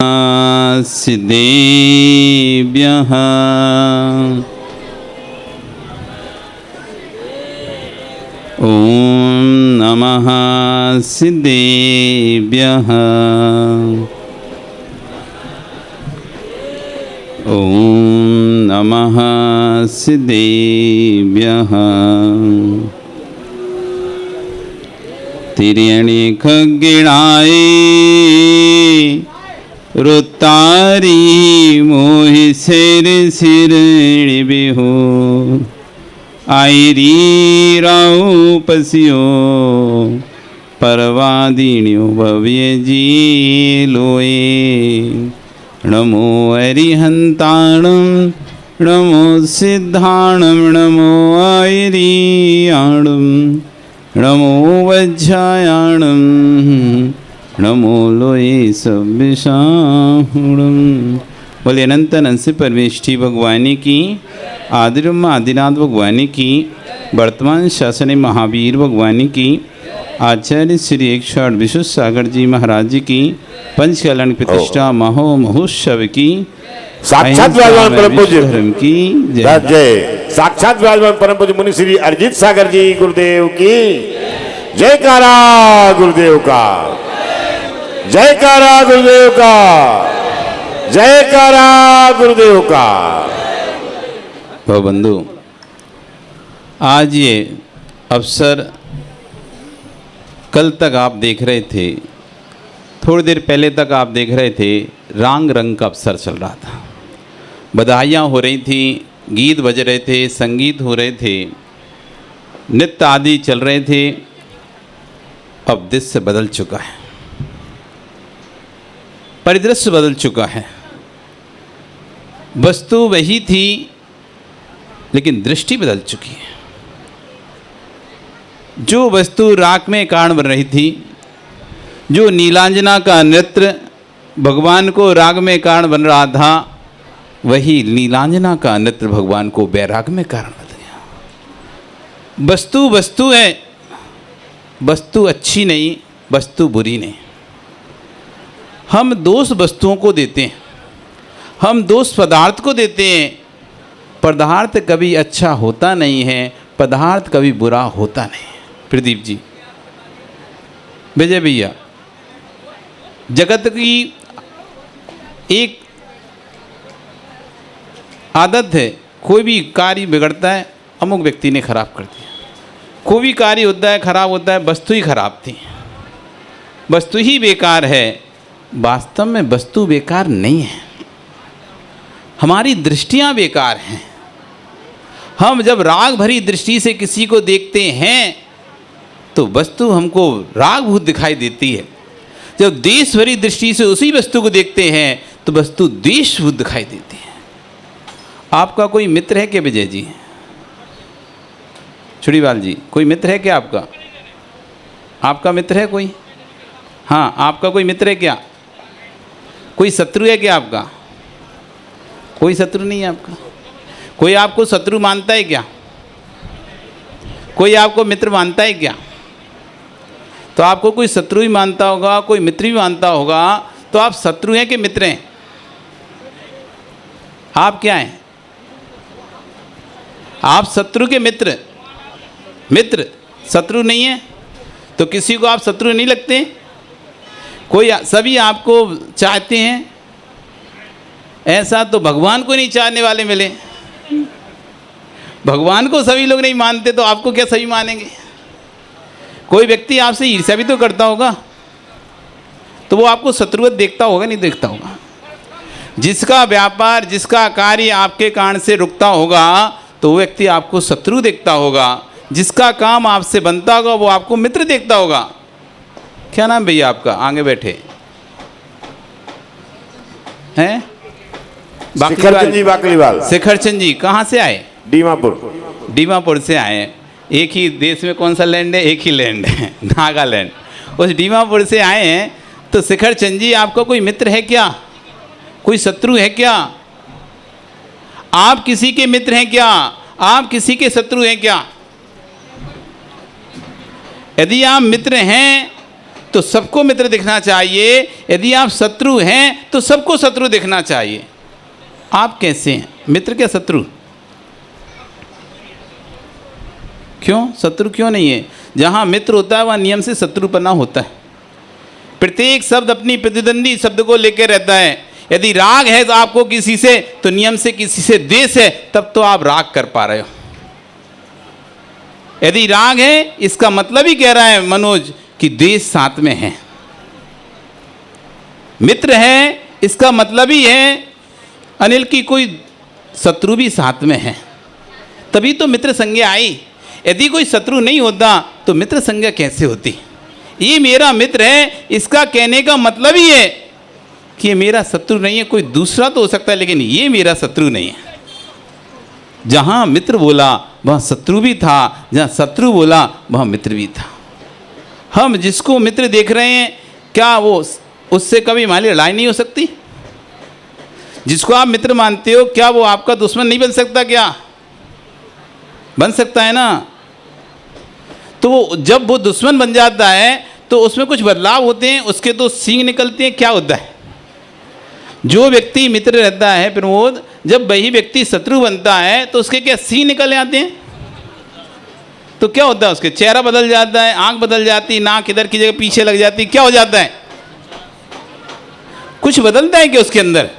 सिद्धेभ्यः ॐ नमः सिद्धेभ्यः ॐ नमः सिद्धेभ्यः तिर्यणि खग्गिणाय रुतारी मोहि सिर सिरणी बिहु आयरी राहु पसियो परवादिन्यो भव्य जी लोए नमो हरिहंताणं नमो सिद्धाणं नमो आयरियाणं नमो वज्रायाणं नमो लोये सव्यसाहुणम। बोले अनंत अनंत परमेष्ठी भगवानी की, आदिरम आदिनाथ भगवानी की, वर्तमान शासन महावीर भगवानी की, आचार्य श्री 108 विश्व सागर जी महाराज जी की पंच कल्याण प्रतिष्ठा महो महोत्सव की साक्षात विराजमान परम पूज्य धर्म की जय। साक्षात विराजमान परम पूज्य मुनि श्री अरिजीत सागर जी गुरुदेव की जयकारा, गुरुदेव का जयकारा, गुरुदेव का जयकारा, गुरुदेव का। बंधु, आज ये अवसर कल तक आप देख रहे थे, थोड़ी देर पहले तक आप देख रहे थे, रंग रंग का अवसर चल रहा था। बधाइयाँ हो रही थी, गीत बज रहे थे, संगीत हो रहे थे, नृत्य आदि चल रहे थे। अब दृश्य बदल चुका है, परिदृश्य बदल चुका है। वस्तु वही थी लेकिन दृष्टि बदल चुकी है। जो वस्तु राख में कारण बन रही थी, जो नीलांजना का नृत्य भगवान को राग में कारण बन रहा था, वही नीलांजना का नृत्य भगवान को वैराग में कारण बन गया। वस्तु वस्तु है, वस्तु अच्छी नहीं, वस्तु बुरी नहीं। हम दोष वस्तुओं को देते हैं, हम दोष पदार्थ को देते हैं। पदार्थ कभी अच्छा होता नहीं है, पदार्थ कभी बुरा होता नहीं है। प्रदीप जी, विजय भैया, जगत की एक आदत है, कोई भी कार्य बिगड़ता है अमुक व्यक्ति ने खराब कर दिया, कोई भी कार्य होता है खराब होता है, वस्तु ही खराब थी, वस्तु ही बेकार है। वास्तव में वस्तु बेकार नहीं है, हमारी दृष्टियां बेकार हैं। हम जब राग भरी दृष्टि से किसी को देखते हैं तो वस्तु हमको रागभूत दिखाई देती है। जब देश भरी दृष्टि से उसी वस्तु को देखते हैं तो वस्तु द्वेषभूत दिखाई देती है। आपका कोई मित्र है क्या विजय जी, छुड़ीवाल जी? कोई मित्र है क्या आपका? आपका मित्र है कोई? हाँ, आपका कोई मित्र है क्या? कोई शत्रु है क्या आपका? कोई शत्रु नहीं है आपका। कोई आपको शत्रु मानता है क्या? कोई आपको मित्र मानता है क्या? तो आपको कोई शत्रु ही मानता होगा, कोई मित्र भी मानता होगा, तो आप शत्रु हैं कि मित्र हैं? आप क्या हैं? आप शत्रु के मित्र, मित्र शत्रु नहीं है। तो किसी को आप शत्रु नहीं लगते? कोई, सभी आपको चाहते हैं। ऐसा तो भगवान को नहीं चाहने वाले मिले। भगवान को सभी लोग नहीं मानते तो आपको क्या सभी मानेंगे? कोई व्यक्ति आपसे ईर्ष्या भी तो करता होगा, तो वो आपको शत्रुवत देखता होगा, नहीं देखता होगा? जिसका व्यापार, जिसका कार्य आपके कारण से रुकता होगा तो वो व्यक्ति आपको शत्रु देखता होगा। जिसका काम आपसे बनता होगा वो आपको मित्र देखता होगा। क्या नाम भैया आपका? आगे बैठे हैं? शिखरचंद जी बाकलीवाल। शिखरचंद जी कहाँ से आए? दीमापुर। दीमापुर से आए हैं। एक ही देश में कौन सा लैंड है? एक ही लैंड है, नागालैंड। उस दीमापुर से आए हैं। तो शिखरचंद जी, आपका कोई मित्र है क्या? कोई शत्रु है क्या? आप किसी के मित्र हैं क्या? आप किसी के शत्रु हैं क्या? यदि आप मित्र हैं तो तो सबको मित्र दिखना चाहिए। यदि आप शत्रु हैं तो सबको शत्रु दिखना चाहिए। आप कैसे हैं, मित्र क्या शत्रु? क्यों शत्रु क्यों नहीं है? जहाँ मित्र होता है वहाँ नियम से शत्रुपना होता है। प्रत्येक शब्द अपनी प्रतिद्वंदी शब्द को लेकर रहता है। यदि राग है तो आपको किसी से, तो नियम से किसी से द्वेष है, तब तो आप राग कर पा रहे हो। यदि राग है, इसका मतलब ही कह रहा है मनोज कि द्वेष साथ में है। मित्र है, इसका मतलब ही है अनिल की कोई शत्रु भी साथ में है, तभी तो मित्र संज्ञा आई। यदि कोई शत्रु नहीं होता तो मित्र संज्ञा कैसे होती? ये मेरा मित्र है, इसका कहने का मतलब ही है कि ये मेरा शत्रु नहीं है। कोई दूसरा तो हो सकता है, लेकिन ये मेरा शत्रु नहीं है। जहाँ मित्र बोला वहाँ शत्रु भी था, जहाँ शत्रु बोला वहाँ मित्र भी था। हम जिसको मित्र देख रहे हैं, क्या वो उससे कभी हमारी लड़ाई नहीं हो सकती? जिसको आप मित्र मानते हो, क्या वो आपका दुश्मन नहीं बन सकता? क्या बन सकता है ना? तो जब वो दुश्मन बन जाता है तो उसमें कुछ बदलाव होते हैं, उसके तो सींग निकलते हैं। क्या होता है? जो व्यक्ति मित्र रहता है प्रमोद, जब वही व्यक्ति शत्रु बनता है तो उसके क्या सींग निकल आते हैं? तो क्या होता है? उसके चेहरा बदल जाता है, आंख बदल जाती है, नाक इधर की जगह पीछे लग जाती है। क्या हो जाता है? कुछ बदलता है क्या उसके अंदर?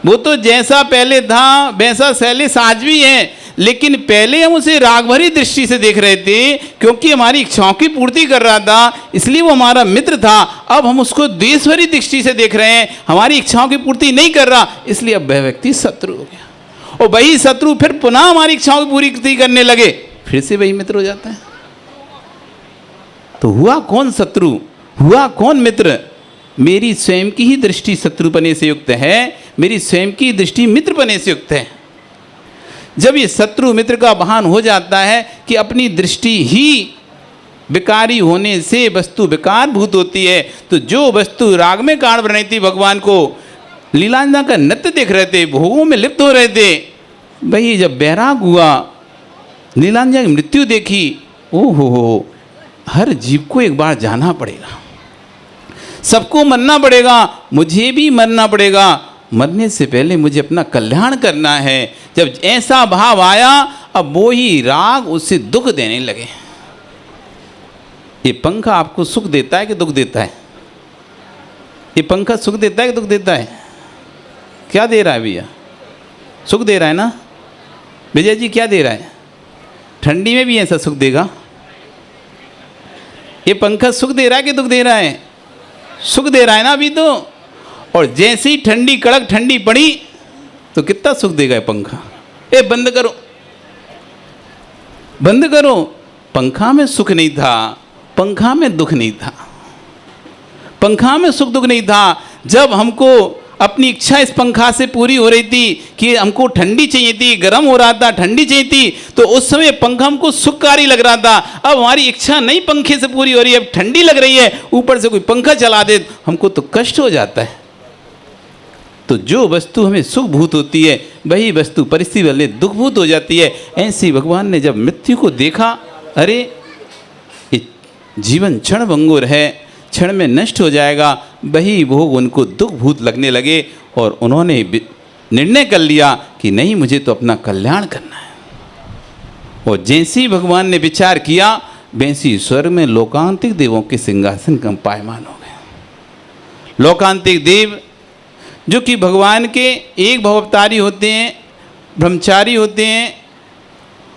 वो तो जैसा पहले था वैसा शैलेश आज भी है, लेकिन पहले हम उसे राग भरी दृष्टि से देख रहे थे क्योंकि हमारी इच्छाओं की पूर्ति कर रहा था, इसलिए वो हमारा मित्र था। अब हम उसको द्वेष भरी दृष्टि से देख रहे हैं, हमारी इच्छाओं की पूर्ति नहीं कर रहा, इसलिए अब वह व्यक्ति शत्रु हो गया। और वही शत्रु फिर पुनः हमारी इच्छाओं की पूर्ति करने लगे, फिर से वही मित्र हो जाता है। तो हुआ कौन शत्रु, हुआ कौन मित्र? मेरी स्वयं की ही दृष्टि शत्रुपने से युक्त है, मेरी स्वयं की दृष्टि मित्रपने से युक्त है। जब ये शत्रु मित्र का भान हो जाता है कि अपनी दृष्टि ही विकारी होने से वस्तु विकार भूत होती है, तो जो वस्तु राग में कारण बन रही थी, भगवान को लीलांजना का नृत्य देख रहे थे, भोगों में लिप्त हो रहे थे, वही जब बैराग हुआ, लीलांजना की मृत्यु देखी, ओहो, हर जीव को एक बार जाना पड़ेगा, सबको मरना पड़ेगा, मुझे भी मरना पड़ेगा, मरने से पहले मुझे अपना कल्याण करना है। जब ऐसा भाव आया, अब वो ही राग उसे दुख देने लगे। ये पंखा आपको सुख देता है कि दुख देता है? ये पंखा सुख देता है कि दुख देता है? क्या दे रहा है भैया? सुख दे रहा है ना? विजय जी क्या दे रहा है? ठंडी में भी ऐसा सुख देगा? ये पंखा सुख दे रहा है कि दुख दे रहा है? सुख दे रहा है ना अभी तो। और जैसे ही ठंडी कड़क ठंडी पड़ी तो कितना सुख देगा ये पंखा। ए बंद करो, बंद करो। पंखा में सुख नहीं था, पंखा में दुख नहीं था, पंखा में सुख दुख नहीं था। जब हमको अपनी इच्छा इस पंखा से पूरी हो रही थी कि हमको ठंडी चाहिए थी, गर्म हो रहा था, ठंडी चाहिए थी, तो उस समय पंखा हमको सुखकारी लग रहा था। अब हमारी इच्छा नहीं पंखे से पूरी हो रही है, अब ठंडी लग रही है, ऊपर से कोई पंखा चला दे, हमको तो कष्ट हो जाता है। तो जो वस्तु हमें सुख भूत होती है, वही वस्तु परिस्थिति वाले दुख भूत हो जाती है। ऐसी भगवान ने जब मृत्यु को देखा, अरे ये जीवन क्षण भंगुर है, क्षण में नष्ट हो जाएगा, वही भोग उनको दुख भूत लगने लगे और उन्होंने निर्णय कर लिया कि नहीं, मुझे तो अपना कल्याण करना है। और जैसे ही भगवान ने विचार किया, वैसी स्वर्ग में लोकांतिक देवों के सिंहासन कंपायमान हो गए। लोकांतिक देव जो कि भगवान के एक भवअवतारी होते हैं, ब्रह्मचारी होते हैं,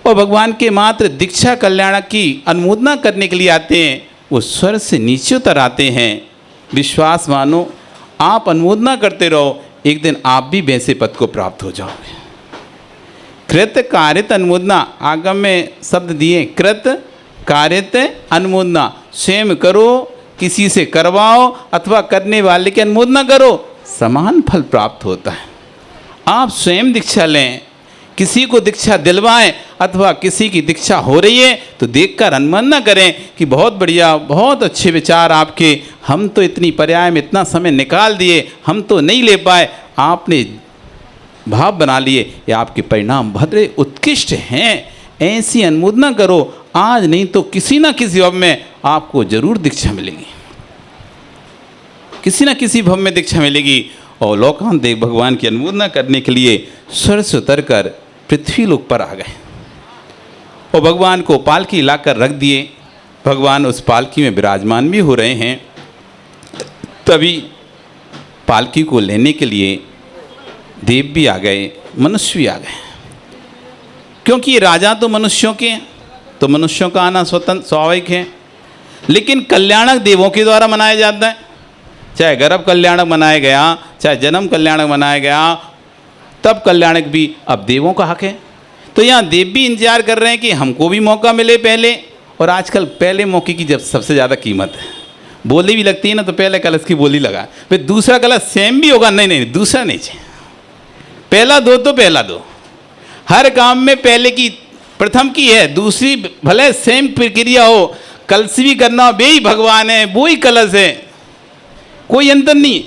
और भगवान के मात्र दीक्षा कल्याण की अनुमोदना करने के लिए आते हैं, वो स्वर्ग से नीचे उतर आते हैं। विश्वास मानो, आप अनुमोदना करते रहो, एक दिन आप भी वैसे पद को प्राप्त हो जाओगे। कृत कारित अनुमोदना, आगम में शब्द दिए, कृत कारित अनुमोदना, स्वयं करो, किसी से करवाओ अथवा करने वाले की अनुमोदना करो, समान फल प्राप्त होता है। आप स्वयं दीक्षा लें, किसी को दीक्षा दिलवाएं अथवा किसी की दीक्षा हो रही है तो देखकर अनुमोदना करें कि बहुत बढ़िया, बहुत अच्छे विचार आपके, हम तो इतनी पर्याय में इतना समय निकाल दिए, हम तो नहीं ले पाए, आपने भाव बना लिए, ये आपके परिणाम भद्र उत्कृष्ट हैं। ऐसी अनुमोदना करो, आज नहीं तो किसी ना किसी वक्त में आपको जरूर दीक्षा मिलेगी। किसी न किसी भव में दीक्षा मिलेगी। और लोकांत देव भगवान की अनुमोदना करने के लिए स्वर्ग से उतर कर पृथ्वी लोक पर आ गए और भगवान को पालकी लाकर रख दिए। भगवान उस पालकी में विराजमान भी हो रहे हैं। तभी पालकी को लेने के लिए देव भी आ गए, मनुष्य भी आ गए, क्योंकि ये राजा तो मनुष्यों के हैं, तो मनुष्यों का आना स्वतंत्र स्वाभाविक है। लेकिन कल्याणक देवों के द्वारा मनाया जाता है। चाहे गर्भ कल्याणक मनाया गया, चाहे जन्म कल्याणक मनाया गया, तब कल्याणक भी अब देवों का हक है। तो यहाँ देव भी इंतजार कर रहे हैं कि हमको भी मौका मिले पहले। और आजकल पहले मौके की जब सबसे ज़्यादा कीमत है। बोली भी लगती है ना, तो पहले कलश की बोली लगा, फिर दूसरा कलश सेम भी होगा, नहीं नहीं दूसरा नहीं चाहिए, पहला दो तो पहला दो। हर काम में पहले की प्रथम की है, दूसरी भले सेम प्रक्रिया हो, कलश भी करना वे ही भगवान है, वो ही कलश है, कोई अंतर नहीं।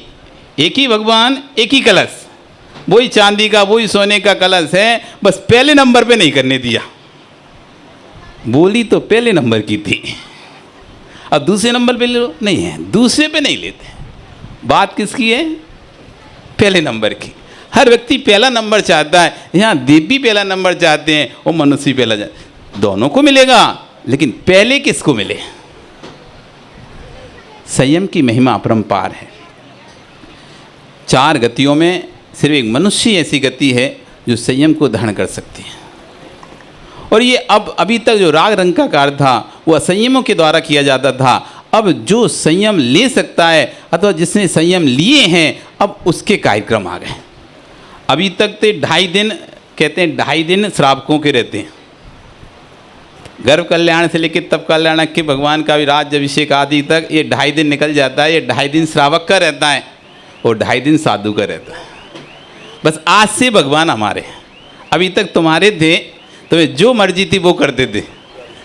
एक ही भगवान एक ही कलश, वही चांदी का वही सोने का कलश है, बस पहले नंबर पे नहीं करने दिया। बोली तो पहले नंबर की थी, अब दूसरे नंबर पे ले लो, नहीं है दूसरे पे नहीं लेते। बात किसकी है? पहले नंबर की। हर व्यक्ति पहला नंबर चाहता है। यहाँ देव भी पहला नंबर चाहते हैं और मनुष्य भी पहला चाहते, दोनों को मिलेगा, लेकिन पहले किसको मिले? संयम की महिमा अपरंपार है। 4 गतियों में सिर्फ एक मनुष्य ऐसी गति है जो संयम को धारण कर सकती है। और ये अब अभी तक जो राग रंग का कार्य था वो असंयमों के द्वारा किया जाता था। अब जो संयम ले सकता है अथवा जिसने संयम लिए हैं, अब उसके कार्यक्रम आ गए। अभी तक तो 2.5 दिन कहते हैं, 2.5 दिन श्रावकों के रहते हैं। गर्भ कल्याण से लेकर तब कल्याण के भगवान का भी राज्य अभिषेक आदि तक ये 2.5 दिन निकल जाता है। ये 2.5 दिन श्रावक का रहता है और 2.5 दिन साधु का रहता है। बस आज से भगवान हमारे, अभी तक तुम्हारे थे, तुम्हें जो मर्जी थी वो करते थे,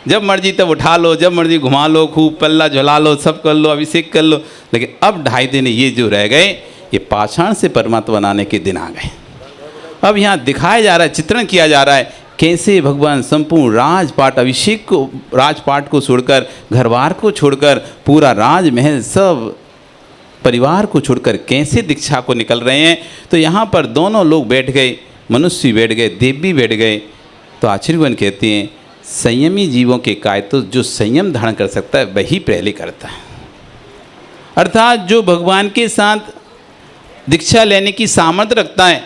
जब मर्जी तब उठा लो, जब मर्जी घुमा लो, खूब पल्ला झुला लो, सब कर लो, अभिषेक कर लो। लेकिन अब 2.5 दिन ये जो रह गए, ये पाषाण से परमात्मा बनाने के दिन आ गए। अब यहाँ दिखाया जा रहा है, चित्रण किया जा रहा है, कैसे भगवान संपूर्ण राजपाट अभिषेक को, राजपाट को छोड़कर, घरवार को छोड़कर, पूरा राजमहल सब परिवार को छोड़कर कैसे दीक्षा को निकल रहे हैं। तो यहाँ पर दोनों लोग बैठ गए, मनुष्य बैठ गए, देव भी बैठ गए। तो आचार्यगण कहते हैं संयमी जीवों के कार्य तो जो संयम धारण कर सकता है वही पहले करता है। अर्थात जो भगवान के साथ दीक्षा लेने की सामर्थ्य रखता है,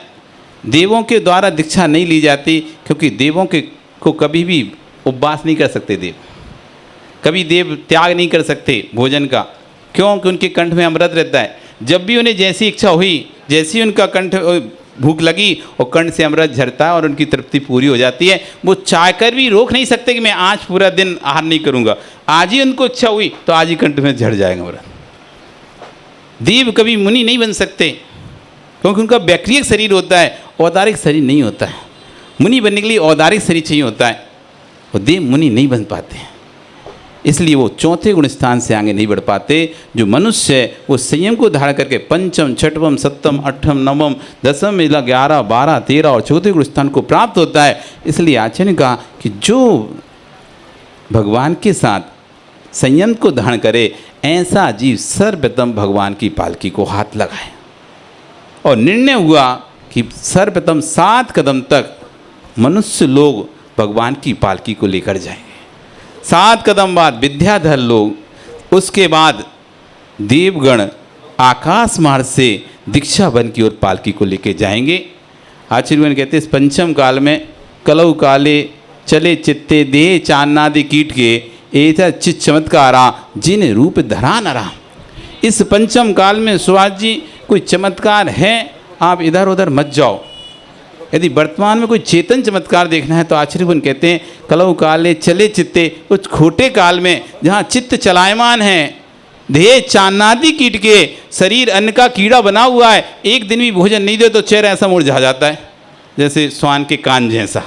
देवों के द्वारा दीक्षा नहीं ली जाती, क्योंकि देवों के को कभी भी उपवास नहीं कर सकते देव, कभी देव त्याग नहीं कर सकते भोजन का। क्यों? कि उनके कंठ में अमृत रहता है। जब भी उन्हें जैसी इच्छा हुई, जैसी उनका कंठ भूख लगी और कंठ से अमृत झरता है और उनकी तृप्ति पूरी हो जाती है। वो चाहकर भी रोक नहीं सकते कि मैं आज पूरा दिन आहार नहीं करूँगा। आज ही उनको इच्छा हुई तो आज ही कंठ में झड़ जाएगा अमृत। देव कभी मुनि नहीं बन सकते, क्योंकि उनका वैक्रियक शरीर होता है, औदारिक शरीर नहीं होता है। मुनि बनने के लिए औदारिक शरीर चाहिए होता है, और देव मुनि नहीं बन पाते, इसलिए वो चौथे गुण स्थान से आगे नहीं बढ़ पाते। जो मनुष्य है वो संयम को धारण करके पंचम, छठवम, सप्तम, अठम, नवम, दसम, 11, 12, 13 और चौथे गुण स्थान को प्राप्त होता है। इसलिए आचार्य ने कहा कि जो भगवान के साथ संयम को धारण करे, ऐसा जीव सर्वप्रथम भगवान की पालकी को हाथ लगाए। और निर्णय हुआ कि सर्वप्रथम 7 कदम तक मनुष्य लोग भगवान की पालकी को लेकर जाएंगे। 7 कदम बाद विद्याधर लोग, उसके बाद देवगण आकाश मार्ग से दीक्षा वन की ओर पालकी को लेके जाएंगे। आचार्यगण कहते हैं इस पंचम काल में कलऊ काले चले चित्ते देह चान्नादि कीट के ऐसा चित चमत्कारा जिन रूप धरा नरा। इस पंचम काल में सुभाष जी कोई चमत्कार है, आप इधर उधर मत जाओ। यदि वर्तमान में कोई चेतन चमत्कार देखना है तो आचार्यगण कहते हैं कलऊ काले चले चित्ते, कुछ खोटे काल में जहाँ चित्त चलायमान है, देह चान्नादि कीट के, शरीर अन्न का कीड़ा बना हुआ है, एक दिन भी भोजन नहीं दे तो चेहरा ऐसा मुरझा जाता है जैसे स्वान के कान जैसा।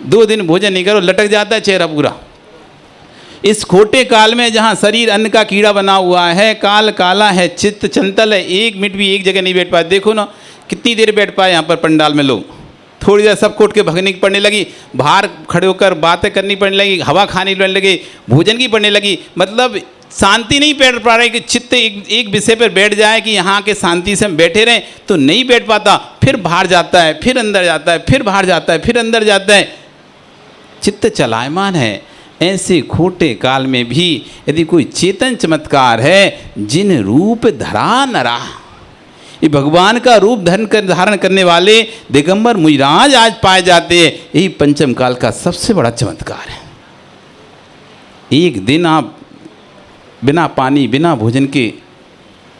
2 दिन भोजन नहीं करो लटक जाता है चेहरा पूरा। इस खोटे काल में जहाँ शरीर अन्न का कीड़ा बना हुआ है, काल काला है, चित्त चंचल है, 1 मिनट भी एक जगह नहीं बैठ पाए। देखो ना कितनी देर बैठ पाए यहाँ पर पंडाल में लोग, थोड़ी देर सब कोट के भगने की पड़ने लगी, बाहर खड़े होकर बातें करनी पड़ने लगी, हवा खानी पड़ने लगी, भोजन की पड़ने लगी। मतलब शांति नहीं बैठ पा रहे कि चित्त एक विषय पर बैठ जाए कि यहाँ के शांति से हम बैठे रहें, तो नहीं बैठ पाता, फिर बाहर जाता है, फिर अंदर जाता है, फिर बाहर जाता है, फिर अंदर जाता है। चित्त चलायमान है। ऐसे खोटे काल में भी यदि कोई चेतन चमत्कार है, जिन रूप धरा नरा, ये भगवान का रूप धारण करने वाले दिगंबर मुनिराज आज पाए जाते हैं। यही पंचम काल का सबसे बड़ा चमत्कार है। एक दिन आप बिना पानी बिना भोजन के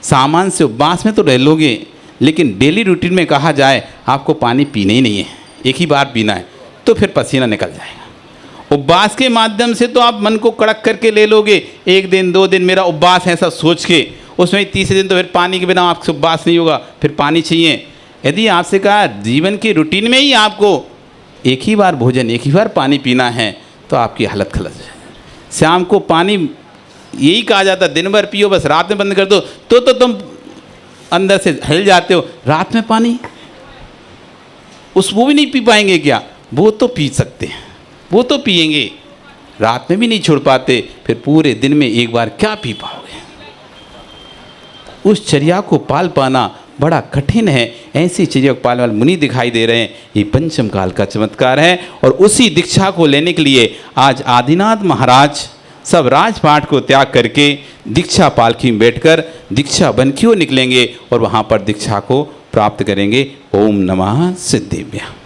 सामान से उपवास में तो रह लोगे, लेकिन डेली रूटीन में कहा जाए आपको पानी पीना ही नहीं है, एक ही बार पीना है, तो फिर पसीना निकल जाएगा। उपवास के माध्यम से तो आप मन को कड़क करके ले लोगे, एक दिन 2 दिन मेरा उपवास है ऐसा सोच के, उसमें तीसरे दिन तो फिर पानी के बिना आपसे उपवास नहीं होगा, फिर पानी चाहिए। यदि आपसे कहा जीवन की रूटीन में ही आपको एक ही बार भोजन एक ही बार पानी पीना है, तो आपकी हालत खलस जाए। शाम को पानी यही कहा जाता दिन भर पियो, बस रात में बंद कर दो, तो तुम अंदर से हिल जाते हो। रात में पानी वो भी नहीं पी पाएंगे क्या? वो तो पी सकते हैं, वो तो पिएंगे, रात में भी नहीं छोड़ पाते, फिर पूरे दिन में एक बार क्या पी पाओगे? उस चर्या को पाल पाना बड़ा कठिन है। ऐसी चर्या को पालने वाले मुनि दिखाई दे रहे हैं। ये पंचम काल का चमत्कार है। और उसी दीक्षा को लेने के लिए आज आदिनाथ महाराज सब राजपाट को त्याग करके दीक्षा पालकी में बैठकर दीक्षा बन की ओर निकलेंगे और वहाँ पर दीक्षा को प्राप्त करेंगे। ओम नमः सिद्धिभ्याम्।